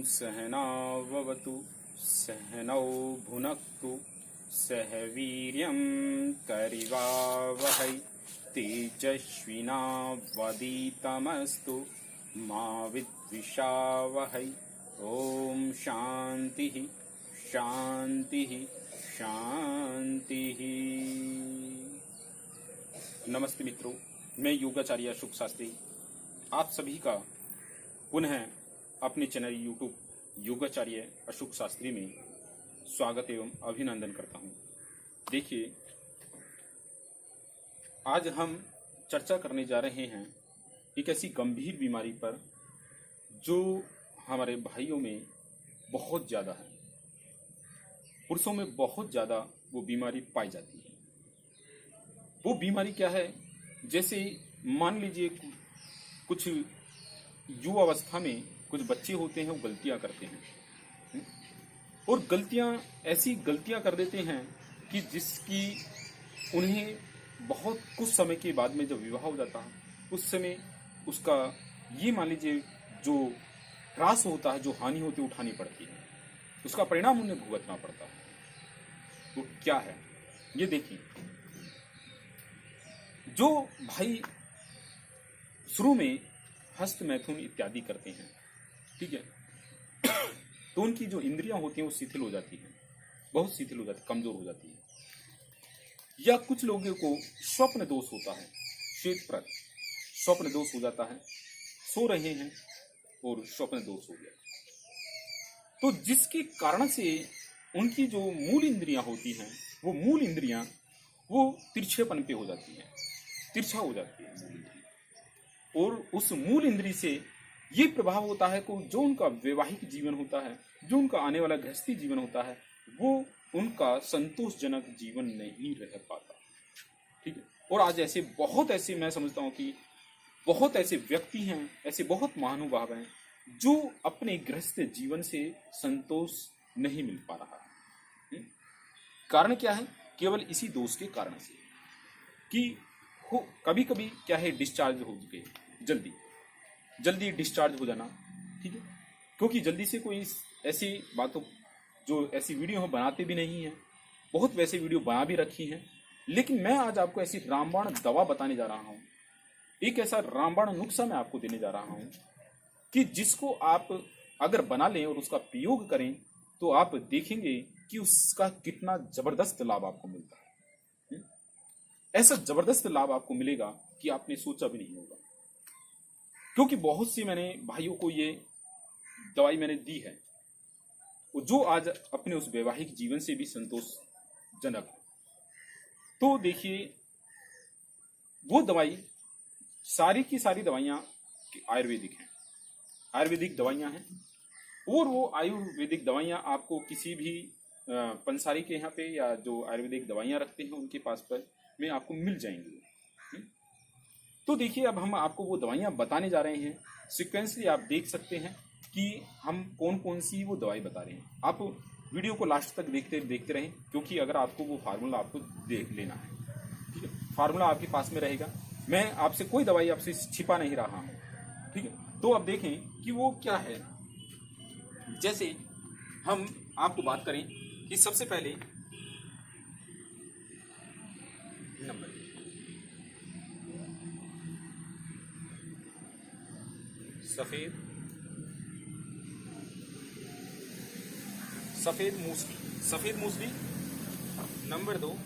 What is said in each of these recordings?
सहनाववतु सहनौ भुनक्तु सह वीर्यं करिवावहै तेजस्विनावधीतमस्तु मा विद्विषावहै। ओम शांति शांति शांति। नमस्ते मित्रों, मैं योगाचार्य अशोक शास्त्री आप सभी का पुनः अपने चैनल यूट्यूब योगाचार्य अशोक शास्त्री में स्वागत एवं अभिनंदन करता हूं। देखिए, आज हम चर्चा करने जा रहे हैं एक ऐसी गंभीर बीमारी पर जो हमारे भाइयों में बहुत ज़्यादा है, पुरुषों में बहुत ज़्यादा वो बीमारी पाई जाती है। वो बीमारी क्या है? जैसे मान लीजिए कुछ युवा अवस्था में कुछ बच्चे होते हैं, वो गलतियां करते हैं और ऐसी गलतियां कर देते हैं कि जिसकी उन्हें बहुत कुछ समय के बाद में जब विवाह हो जाता है उस समय उसका ये मान लीजिए जो ह्रास होता है, जो हानि होती है उठानी पड़ती है, उसका परिणाम उन्हें भुगतना पड़ता है। तो क्या है ये देखिए, जो भाई शुरू में हस्त मैथुन इत्यादि करते हैं, ठीक है, तो उनकी जो इंद्रियां होती हैं वो शिथिल हो जाती हैं, बहुत शिथिल हो जाती है, कमजोर हो जाती है। या कुछ लोगों को स्वप्न दोष होता है, श्वेत प्रत स्वप्न दोष हो जाता है, सो रहे हैं और स्वप्न दोष हो गया, तो जिसके कारण से उनकी जो मूल इंद्रियां होती हैं वो मूल इंद्रियां वो तिरछेपन पे हो जाती है, तिरछा हो जाती है मूल इंद्रियां। और उस मूल इंद्री से ये प्रभाव होता है कि जो उनका वैवाहिक जीवन होता है, जो उनका आने वाला गृहस्थी जीवन होता है, वो उनका संतोषजनक जीवन नहीं रह पाता, ठीक है। और आज ऐसे मैं समझता हूँ कि बहुत ऐसे व्यक्ति हैं, ऐसे बहुत महानुभाव हैं जो अपने गृहस्थ जीवन से संतोष नहीं मिल पा रहा है। कारण क्या है? केवल इसी दोष के कारण से कि कभी कभी क्या है, डिस्चार्ज हो चुके, जल्दी डिस्चार्ज हो जाना, ठीक है, क्योंकि जल्दी से कोई ऐसी बातों जो ऐसी वीडियो हम बनाते भी नहीं हैं, बहुत वैसे वीडियो बना भी रखी हैं, लेकिन मैं आज आपको ऐसी रामबाण दवा बताने जा रहा हूं, एक ऐसा रामबाण नुस्खा मैं आपको देने जा रहा हूं कि जिसको आप अगर बना लें और उसका प्रयोग करें तो आप देखेंगे कि उसका कितना जबरदस्त लाभ आपको मिलता है। ऐसा जबरदस्त लाभ आपको मिलेगा कि आपने सोचा भी नहीं होगा, क्योंकि बहुत सी मैंने भाइयों को ये दवाई मैंने दी है जो आज अपने उस वैवाहिक जीवन से भी संतोषजनक है। तो देखिए, वो दवाई सारी की सारी दवाइयां आयुर्वेदिक हैं, आयुर्वेदिक दवाइयां हैं, और वो आयुर्वेदिक दवाइयां आपको किसी भी पंसारी के यहाँ पे या जो आयुर्वेदिक दवाइयां रखते हैं उनके पास पर में आपको मिल जाएंगी। तो देखिए, अब हम आपको वो दवाइयां बताने जा रहे हैं, सिक्वेंसली आप देख सकते हैं कि हम कौन कौन सी वो दवाई बता रहे हैं। आप वीडियो को लास्ट तक देखते रहें, क्योंकि अगर आपको वो फार्मूला आपको देख लेना है, ठीक है, फार्मूला आपके पास में रहेगा, मैं आपसे कोई दवाई आपसे छिपा नहीं रहा हूँ, ठीक है। तो अब देखें कि वो क्या है। जैसे हम आपको बात करें कि सबसे पहले नंबर सफेद मूसली। नंबर 2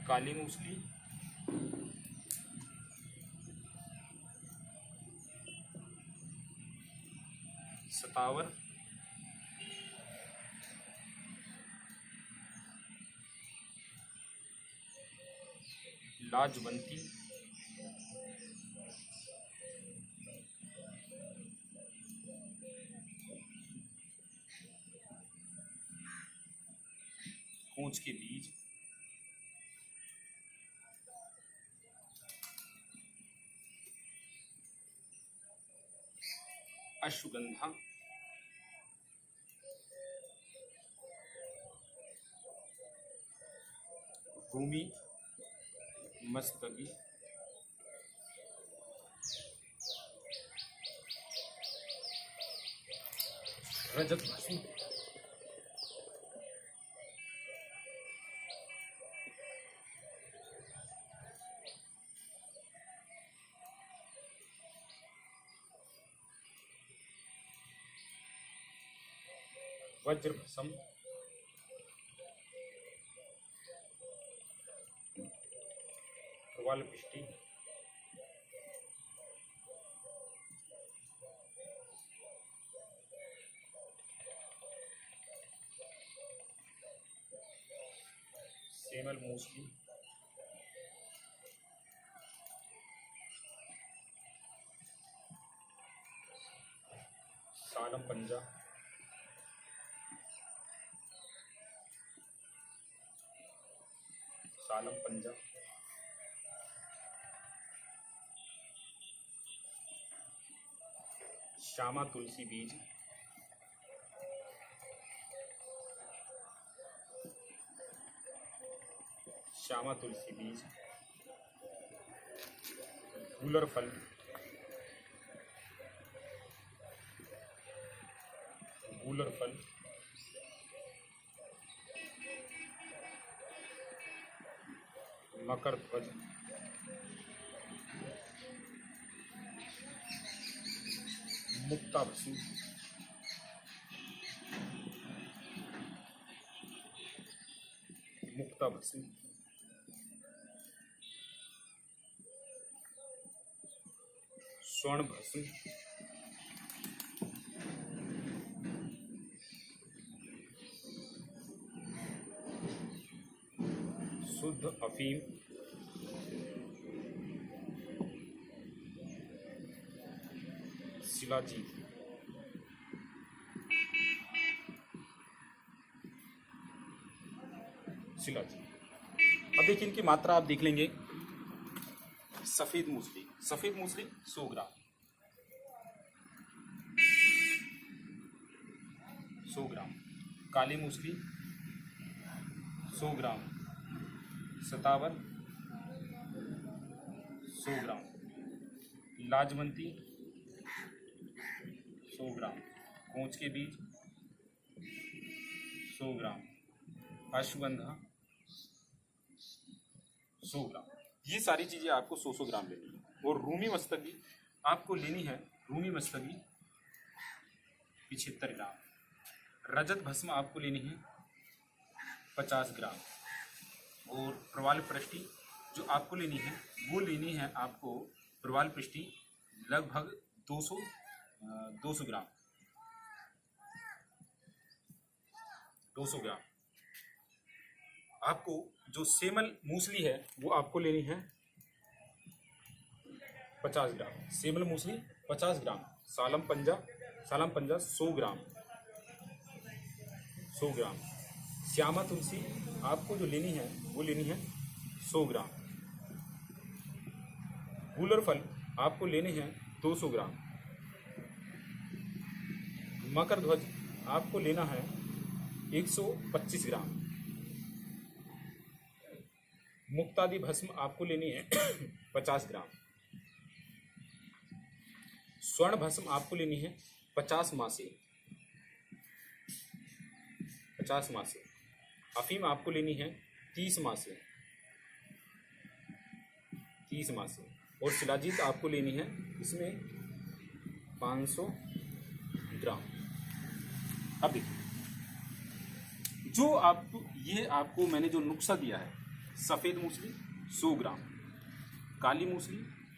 काली मूसली। सतावर। लाजवंती। कूंज के बीज। अश्वगंधा। रूमी मस्तगी, रजत भस्म, वज्र भस्म, प्रवाल पिष्टि, सेमल मूसली, सालम पंजा, सालम पंजा, श्यामा तुलसी बीज, श्यामा तुलसी बीज, गूलर फल, गूलर फल, मकर ध्वज, मुक्ता भस्म, मुक्ता भस्म, स्वर्ण भस्म, शुद्ध अफीम, शिलाजीत, शिलाजीत। अब देखिए इनकी मात्रा आप देख लेंगे। सफेद मूसली, सफेद मूसली 100 ग्राम, 100 ग्राम। काली मूसली 100 ग्राम, सतावर 100 ग्राम, लाजवंती 100 ग्राम, कोंच के बीज 100 ग्राम, अश्वगंधा 100 ग्राम। ये सारी चीजें आपको 100 ग्राम लेनी है। और रूमी मस्तगी आपको लेनी है, रूमी मस्तगी 75 ग्राम। रजत भस्म आपको लेनी है 50 ग्राम। और प्रवाल पृष्टि जो आपको लेनी है वो लेनी है आपको प्रवाल पृष्टि लगभग 200 ग्राम, 200 ग्राम। आपको जो सेमल मूसली है वो आपको लेनी है 50 ग्राम। सेमल मूसली 50 ग्राम। सालम पंजा 100 ग्राम, 100 ग्राम। श्यामा तुलसी आपको जो लेनी है वो लेनी है 100 ग्राम। गूलर फल आपको लेने हैं 200 ग्राम। मकर ध्वज आपको लेना है 125 ग्राम। मुक्तादि भस्म आपको लेनी है 50 ग्राम। स्वर्ण भस्म आपको लेनी है 50 मासे, 50 मासे। अफीम आपको लेनी है 30 मासे, 30 मासे। और शिलाजीत आपको लेनी है इसमें 500 ग्राम। अब देखिए जो आपको ये आपको मैंने जो नुस्खा दिया है, सफ़ेद मूसली 100 ग्राम, काली मूसली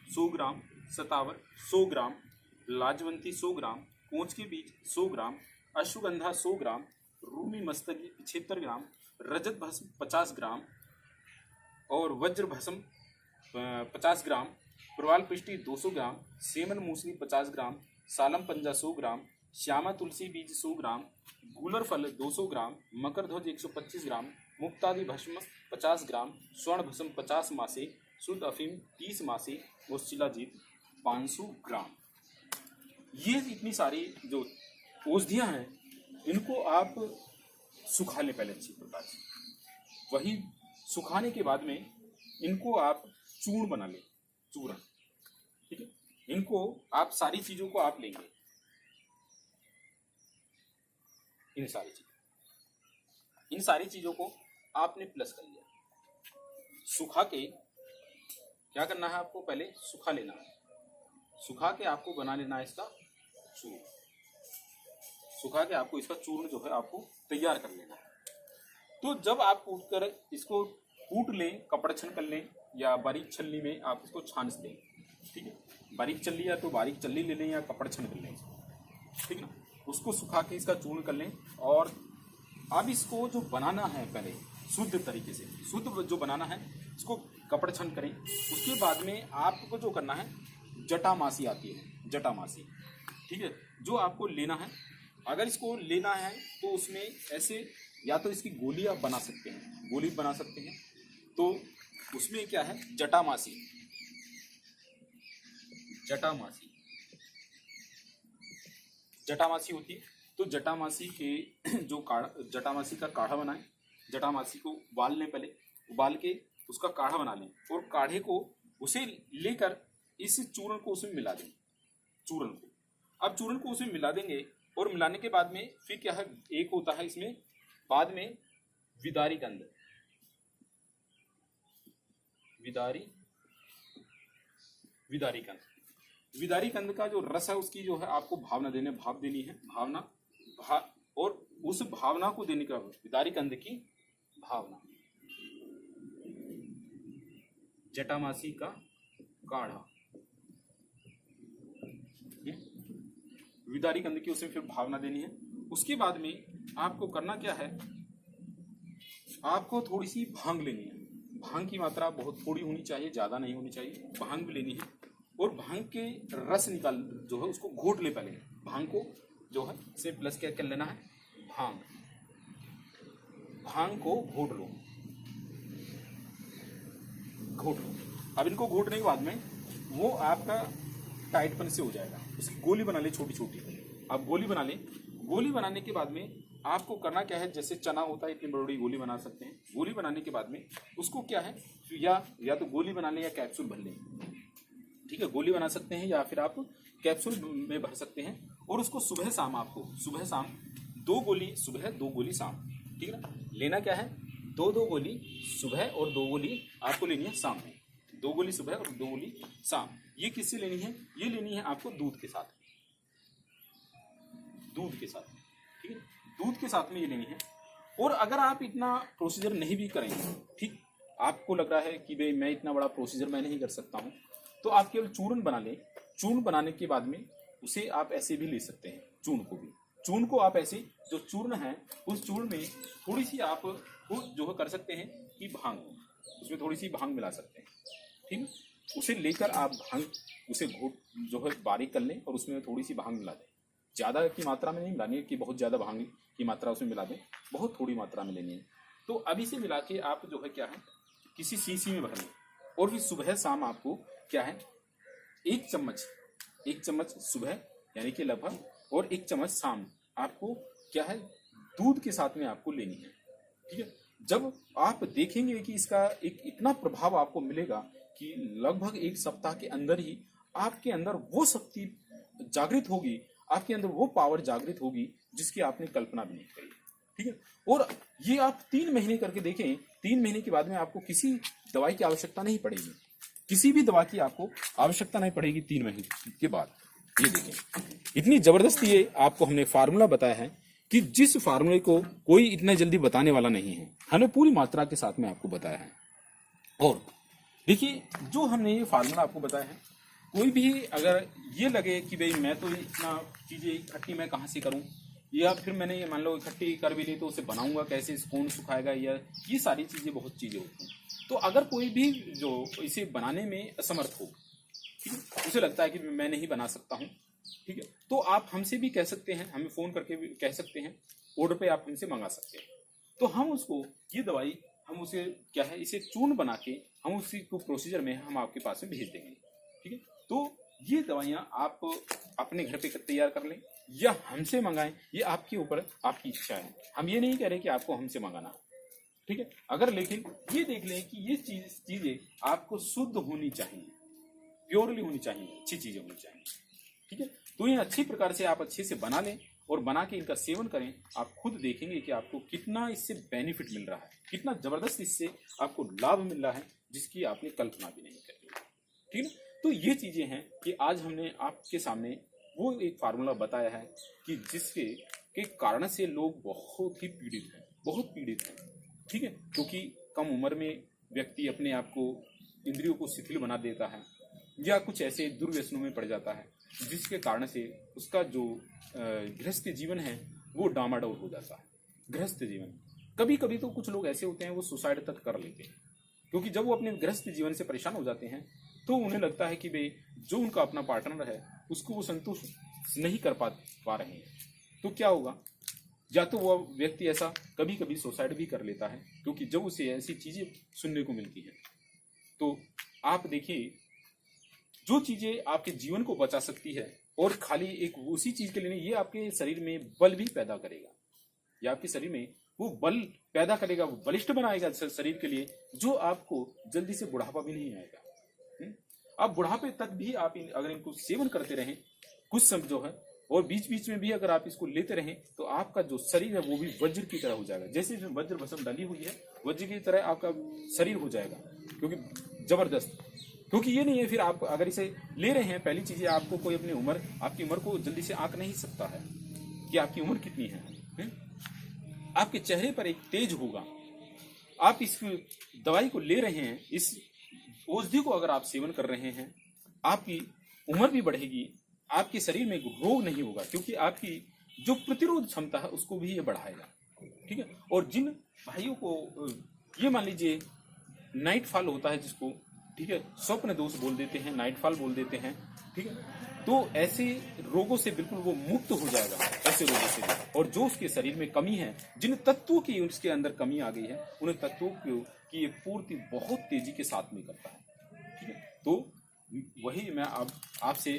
100 ग्राम, सतावर 100 ग्राम, लाजवंती 100 ग्राम, कोंच के बीज 100 ग्राम, अश्वगंधा 100 ग्राम, रूमी मस्तगी 75 ग्राम, रजत भस्म 50 ग्राम और वज्र भस्म 50 ग्राम, प्रवाल पृष्टि 200 ग्राम, सेमन मूसली 50 ग्राम, सालम पंजा 100 ग्राम, श्यामा तुलसी बीज 100 ग्राम, गूलर फल 200 ग्राम, मकर ध्वज 125 ग्राम, मुक्तादि भस्म 50 ग्राम, स्वर्ण भस्म 50 मासे, शुद्ध अफीम 30 मासे और शिलाजीत 500 ग्राम। ये इतनी सारी जो औषधियाँ हैं इनको आप सुखा लें पहले अच्छी प्रकार से। वही सुखाने के बाद में इनको आप चूर्ण बना लें, चूर्ण, ठीक है। इनको आप सारी चीजों को आप लेंगे, इन सारी चीजों को आपने प्लस कर लिया। सुखा के क्या करना है आपको, पहले सुखा लेना है, सुखा के आपको बना लेना है इसका चूर्ण, सुखा के आपको इसका चूर्ण जो है आपको तैयार कर लेना है। तो जब आप इसको कूट लें, कपड़छन कर लें या बारीक छलनी में आप इसको छान लें, ठीक है। बारीक चल्ली या तो बारीक चल्ली ले लें या कपड़छन कर लें, ठीक ना। उसको सुखा के इसका चूर्ण कर लें। और अब इसको जो बनाना है पहले शुद्ध तरीके से, शुद्ध जो बनाना है इसको कपड़छन करें। उसके बाद में आपको जो करना है, जटामासी आती है, जटामासी, ठीक है, जो आपको लेना है। अगर इसको लेना है तो उसमें ऐसे या तो इसकी गोली आप बना सकते हैं, गोली बना सकते हैं। तो उसमें क्या है, जटामासी, जटामासी, जटामासी होती है। तो जटामासी के जो काढ़ा, जटामासी का काढ़ा बनाएं। जटामासी को उबाल लें, पहले उबाल के उसका काढ़ा बना लें और काढ़े को उसे लेकर इस चूर्ण को उसमें मिला दें, चूर्ण को। अब चूर्ण को उसमें मिला देंगे और मिलाने के बाद में फिर क्या है, एक होता है इसमें बाद में विदारी कंद, विदारी कंद, विदारी कंद का जो रस है उसकी जो है आपको भावना देने, भाव देनी है, और उस भावना को देने का, विदारी कंद की भावना। जटामासी का काढ़ा, विदारी कंद की उसमें फिर भावना देनी है। उसके बाद में आपको करना क्या है, आपको थोड़ी सी भांग लेनी है। भांग की मात्रा बहुत थोड़ी होनी चाहिए, ज्यादा नहीं होनी चाहिए। भांग भी लेनी है और भांग के रस निकाल जो है उसको घोट ले पहले। भांग को जो है से प्लस क्या कर लेना है, भांग को घोट लो, घोट लो। अब इनको घोटने के बाद में वो आपका टाइटपन से हो जाएगा। उसकी गोली बना ले छोटी छोटी, आप गोली बना ले। गोली बनाने के बाद में आपको करना क्या है, जैसे चना होता है इतनी बड़ी गोली बना सकते हैं। गोली बनाने के बाद में उसको क्या है, या तो गोली बना लें या कैप्सूल भर लें, ठीक है। गोली बना सकते हैं या फिर आप कैप्सूल में भर सकते हैं। और उसको सुबह शाम, आपको सुबह शाम 2 गोली सुबह, 2 गोली शाम, ठीक है ना। लेना क्या है, 2 गोली सुबह और 2 गोली आपको लेनी है शाम में। 2 गोली सुबह और 2 गोली शाम। ये किससे लेनी है, ये लेनी है आपको दूध के साथ, दूध के साथ, ठीक है। दूध के साथ में ये लेनी है। और अगर आप इतना प्रोसीजर नहीं भी करेंगे, ठीक, आपको लग रहा है कि भाई मैं इतना बड़ा प्रोसीजर मैं नहीं कर सकता हूं, तो आप केवल चूर्ण बना लें। चूर्ण बनाने के बाद में उसे आप ऐसे भी ले सकते हैं, चूर्ण को भी। चूर्ण को आप ऐसे, जो चूर्ण है उस चूर्ण में थोड़ी सी आप जो कर सकते हैं कि भांग, उसमें थोड़ी सी भांग मिला सकते हैं, ठीक है। उसे लेकर आप भांग, उसे घोट जो है बारीक कर लें और उसमें थोड़ी सी भांग मिला दें। ज़्यादा की मात्रा में नहीं मिलानी है कि बहुत ज़्यादा भांग की मात्रा उसमें मिला दें, बहुत थोड़ी मात्रा में लेनी है। तो अभी से मिला के आप जो है क्या है, किसी शीशी में भर लें। और फिर सुबह शाम आपको क्या है, 1 चम्मच सुबह यानी कि लगभग, और 1 चम्मच शाम आपको क्या है, दूध के साथ में आपको लेनी है, ठीक है। जब आप देखेंगे कि इसका एक इतना प्रभाव आपको मिलेगा कि लगभग 1 सप्ताह के अंदर ही आपके अंदर वो शक्ति जागृत होगी, आपके अंदर वो पावर जागृत होगी जिसकी आपने कल्पना भी नहीं करी, ठीक है। और ये आप 3 महीने करके देखें, 3 महीने के बाद में आपको किसी दवाई की आवश्यकता नहीं पड़ेगी, किसी भी दवा की आपको आवश्यकता नहीं पड़ेगी 3 महीने के बाद। ये देखें, इतनी जबरदस्त ये आपको हमने फार्मूला बताया है कि जिस फार्मूले को कोई इतना जल्दी बताने वाला नहीं है, हमने पूरी मात्रा के साथ में आपको बताया है। और देखिए, जो हमने ये फार्मूला आपको बताया है, कोई भी अगर ये लगे कि भाई मैं तो इतना चीजें इकट्ठी मैं कहाँ से करूं, या फिर मैंने ये मान लो इकट्ठी कर भी ली तो उसे बनाऊंगा कैसे, कौन सुखाएगा, या ये सारी चीजें, बहुत चीजें होती हैं। तो अगर कोई भी जो इसे बनाने में असमर्थ हो, ठीक है, उसे लगता है कि मैं नहीं बना सकता हूँ, ठीक है, तो आप हमसे भी कह सकते हैं, हमें फोन करके भी कह सकते हैं, ऑर्डर पे आप हमसे मंगा सकते हैं। तो हम उसको ये दवाई, हम उसे क्या है, इसे चूर्ण बना के हम उसी को प्रोसीजर में हम आपके पास में भेज देंगे, ठीक है। तो ये दवाइयाँ आप अपने घर पे तैयार कर लें या हमसे मंगाएं, ये आपके ऊपर, आपकी इच्छा है। हम ये नहीं कह रहे कि आपको हमसे मंगाना, ठीक है। अगर लेकिन ये देख लें कि ये चीजें आपको शुद्ध होनी चाहिए, प्योरली होनी चाहिए, अच्छी चीजें होनी चाहिए, ठीक है, तो ये अच्छी प्रकार से आप अच्छे से बना लें और बना के इनका सेवन करें। आप खुद देखेंगे कि आपको कितना इससे बेनिफिट मिल रहा है, कितना जबरदस्त इससे आपको लाभ मिल रहा है, जिसकी आपने कल्पना भी नहीं करी, ठीक है। तो ये चीजें हैं कि आज हमने आपके सामने वो एक फार्मूला बताया है कि जिसके के कारण से लोग बहुत ही पीड़ित हैं, बहुत पीड़ित हैं, ठीक है, क्योंकि कम उम्र में व्यक्ति अपने आप को, इंद्रियों को शिथिल बना देता है या कुछ ऐसे दुर्व्यसनों में पड़ जाता है, जिसके कारण से उसका जो गृहस्थ जीवन है वो डामाडोल हो जाता है। गृहस्थ जीवन, कभी कभी तो कुछ लोग ऐसे होते हैं वो सुसाइड तक कर लेते हैं, क्योंकि जब वो अपने गृहस्थ जीवन से परेशान हो जाते हैं तो उन्हें लगता है कि भाई जो उनका अपना पार्टनर है उसको वो संतुष्ट नहीं कर पा रहे हैं, तो क्या होगा, या तो वो व्यक्ति ऐसा कभी कभी सुसाइड भी कर लेता है, क्योंकि जब उसे ऐसी चीजें सुनने को मिलती हैं। तो आप देखिए, जो चीजें आपके जीवन को बचा सकती है और खाली एक उसी चीज के लिए नहीं, ये आपके शरीर में बल भी पैदा करेगा, या आपके शरीर में वो बल पैदा करेगा, वो बलिष्ठ बनाएगा शरीर के लिए, जो आपको जल्दी से बुढ़ापा भी नहीं आएगा। आप बुढ़ापे तक भी आप अगर इनको सेवन करते रहें कुछ समय जो है, और बीच बीच में भी अगर आप इसको लेते रहें, तो आपका जो शरीर है वो भी वज्र की तरह हो जाएगा। जैसे इसमें वज्र भस्म डाली हुई है, वज्र की तरह आपका शरीर हो जाएगा, क्योंकि जबरदस्त। क्योंकि ये नहीं है फिर आप अगर इसे ले रहे हैं, पहली चीज है आपको कोई अपनी उम्र, आपकी उम्र को जल्दी से आंक नहीं सकता है कि आपकी उम्र कितनी है। आपके चेहरे पर एक तेज होगा। आप इस दवाई को ले रहे हैं, इस औषधि को अगर आप सेवन कर रहे हैं, आपकी उम्र भी बढ़ेगी, आपके शरीर में रोग नहीं होगा, क्योंकि आपकी जो प्रतिरोध क्षमता है उसको भी ये बढ़ाएगा, ठीक है। और जिन भाइयों को ये मान लीजिए नाइट फॉल होता है जिसको, ठीक है, स्वप्न दोष बोल देते हैं, नाइट फॉल बोल देते हैं, ठीक है, तो ऐसे रोगों से बिल्कुल वो मुक्त हो जाएगा, ऐसे रोगों से भी। और जो उसके शरीर में कमी है, जिन तत्वों की उसके अंदर कमी आ गई है, उन तत्वों की ये पूर्ति बहुत तेजी के साथ में करता है, ठीक है। तो वही मैं अब आपसे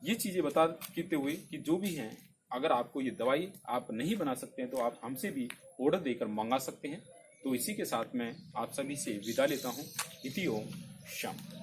ये चीजें बता देते हुए कि जो भी हैं, अगर आपको ये दवाई आप नहीं बना सकते हैं तो आप हमसे भी ऑर्डर देकर मंगा सकते हैं। तो इसी के साथ मैं आप सभी से विदा लेता हूँ। इति ओम शांति।